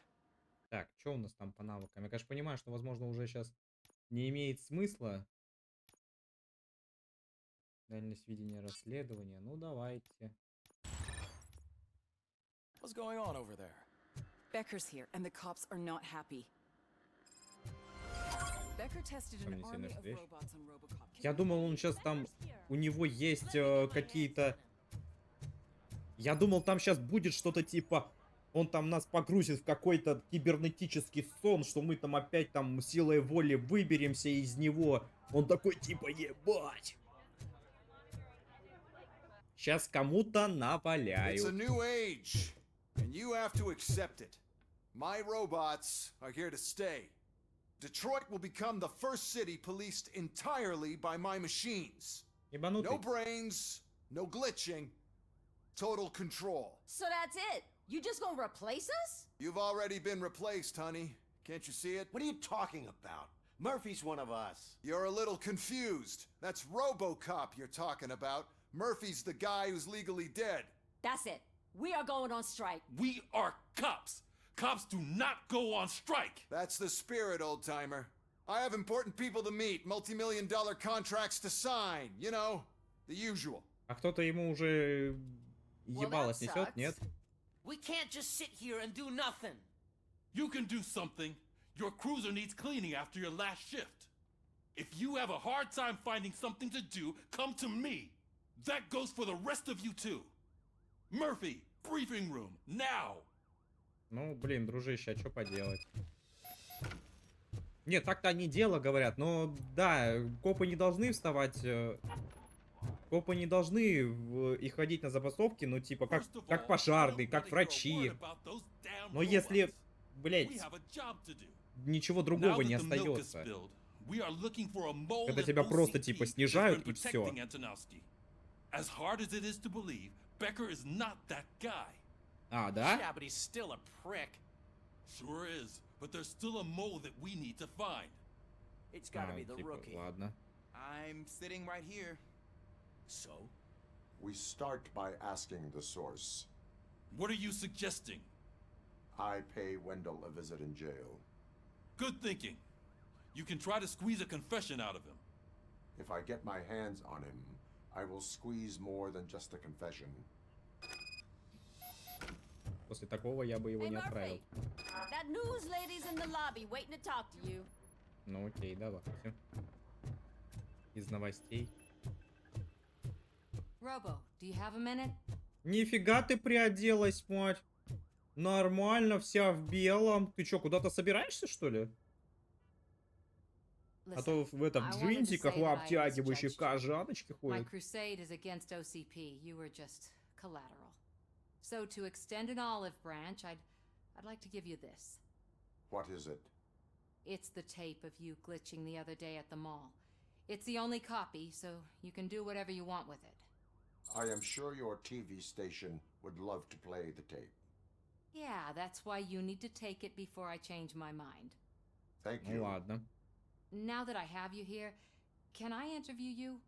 Speaker 1: Так, что у нас там по навыкам? Я, конечно, понимаю, что, возможно, уже сейчас не имеет смысла. Дальность видения расследования. Ну, давайте.
Speaker 7: What's going on over there?
Speaker 19: Becker's here, and the cops are not happy. Becker tested an army of robots on Robocop.
Speaker 1: Я думал, он сейчас там... У него есть какие-то... Я думал, там сейчас будет что-то типа... Он там нас погрузит в какой-то кибернетический сон, что мы там опять там силой воли выберемся из него. Он такой типа, ебать. Сейчас кому-то наваляют.
Speaker 3: It's a new age, and you have to accept it. My robots are here to stay. Detroit will become the first city policed entirely by my machines. No brains, no glitching, total control.
Speaker 21: So that's it? You just gonna replace us?
Speaker 3: You've already been replaced, honey. Can't you see it?
Speaker 22: What are you talking about? Murphy's one of us.
Speaker 3: You're a little confused. That's Robocop you're talking about. Murphy's the guy who's legally dead.
Speaker 21: That's it. We are going on strike.
Speaker 9: We are cops. Cops do not go on strike.
Speaker 3: That's the spirit, old-timer. I have important people to meet, multi-million-dollar contracts to sign. You know, the usual.
Speaker 1: А кто-то ему уже ебало снесет, нет?
Speaker 17: We can't just sit here and do nothing.
Speaker 9: You can do something. Your cruiser needs cleaning after your last shift. If you have a hard time finding something to do, come to me. That goes for the rest of you too. Murphy, briefing room, now.
Speaker 1: Ну, блин, дружище, а что поделать? Нет, так-то они дело говорят, но да, копы не должны вставать... Копы не должны их ходить на забастовки, ну типа как пожарные, как врачи. Но если, блять, ничего другого не остается. Когда тебя просто типа снижают и все. А, да?
Speaker 5: Yeah, but he's still a prick.
Speaker 9: Sure is, but there's still a mole that we need to find.
Speaker 17: It's gotta be the rookie.
Speaker 1: Ладно.
Speaker 18: I'm sitting right here.
Speaker 4: So? We start by asking the source.
Speaker 9: What are you suggesting?
Speaker 4: I pay Wendell a visit in jail.
Speaker 9: Good thinking. You can try to squeeze a confession out of him.
Speaker 4: If I get my hands on him, I will squeeze more than just a confession.
Speaker 1: После такого я бы его
Speaker 2: Hey,
Speaker 1: не отправил.
Speaker 2: Murphy. That news lady's in the lobby waiting to talk to you.
Speaker 1: Ну окей, давайте. Из новостей.
Speaker 12: Robo, do you have a minute?
Speaker 1: Нифига ты приоделась, мать. Нормально, вся в белом. Ты чё, куда-то собираешься, что ли? А то в этом, в джинсиках, в обтягивающих кожаночке
Speaker 12: My
Speaker 1: ходит.
Speaker 12: crusade is against OCP. You were just collateral. So to extend an olive branch, I'd like to give you this.
Speaker 4: What is it?
Speaker 12: It's the tape of you glitching the other day at the mall. It's the only copy, so you can do whatever you want with it.
Speaker 4: I am sure your TV station would love to play the tape.
Speaker 12: Yeah, that's why you need to take it before I change my mind.
Speaker 4: Thank
Speaker 1: Ну
Speaker 4: you.
Speaker 1: ладно.
Speaker 12: Now that I have you here, can I interview you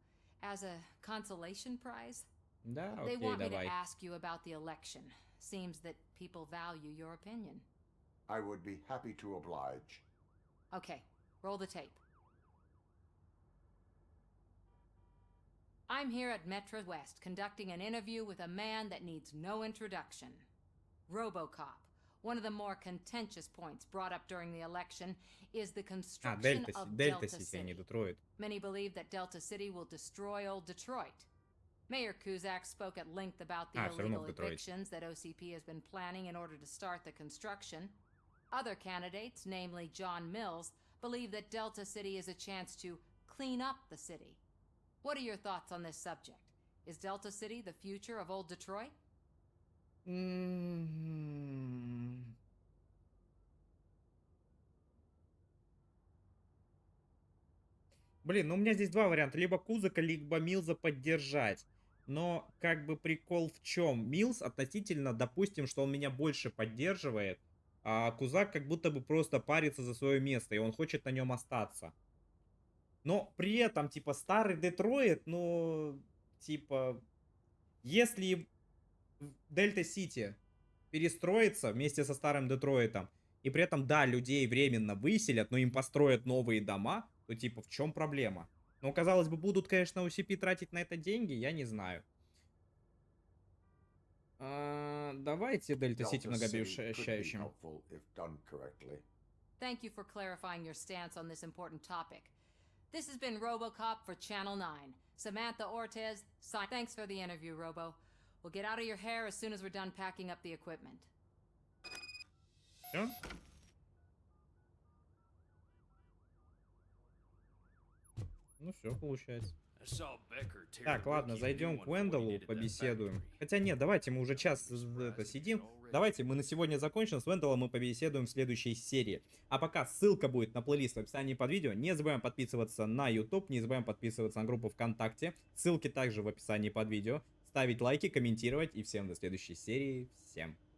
Speaker 12: as a consolation prize?
Speaker 1: Да,
Speaker 12: They
Speaker 1: окей,
Speaker 12: want me to
Speaker 1: давай.
Speaker 12: ask you about the election. Seems that people value your opinion.
Speaker 4: I would be happy to oblige.
Speaker 12: Okay, roll the tape. I'm here at Metro West conducting an interview with a man that needs no introduction. Robocop. One of the more contentious points brought up during the election is the construction of Delta
Speaker 1: City, а не
Speaker 12: City.
Speaker 1: Детройт.
Speaker 12: Many believe that Delta City will destroy old Detroit. Mayor Kuzak spoke at length about the
Speaker 1: всё равно
Speaker 12: illegal
Speaker 1: в Детройт.
Speaker 12: evictions that OCP has been planning in order to start the construction. Other candidates, namely John Mills, believe that Delta City is a chance to clean up the city. What are your thoughts on this subject? Is Delta City the future of old Detroit?
Speaker 1: Блин, ну у меня здесь два варианта. Либо Кузака, либо Милза поддержать. Но как бы прикол в чем? Милз относительно, допустим, что он меня больше поддерживает, а Кузак как будто бы просто парится за свое место, и он хочет на нем остаться. Но при этом, типа, старый Детройт, ну, типа, если Дельта-Сити перестроится вместе со старым Детройтом, и при этом, да, людей временно выселят, но им построят новые дома, то, типа, в чем проблема? Ну, казалось бы, будут, конечно, OCP тратить на это деньги, я не знаю. Давайте Дельта-Сити многообещающим.
Speaker 12: Thank you for clarifying your stance on this important topic. This has been Robocop for Channel 9. Samantha Ortez, thanks for the interview, Robo. We'll get out of your hair as soon as we're done packing up the equipment.
Speaker 1: Всё? Ну все, получается. Так, ладно, зайдем к Уэндалу, побеседуем. Хотя нет, давайте мы уже час сидим. Давайте мы на сегодня закончим. С Уэндалом мы побеседуем в следующей серии. А пока ссылка будет на плейлист в описании под видео. Не забываем подписываться на YouTube, не забываем подписываться на группу ВКонтакте. Ссылки также в описании под видео. Ставить лайки, комментировать. И всем до следующей серии. Всем пока.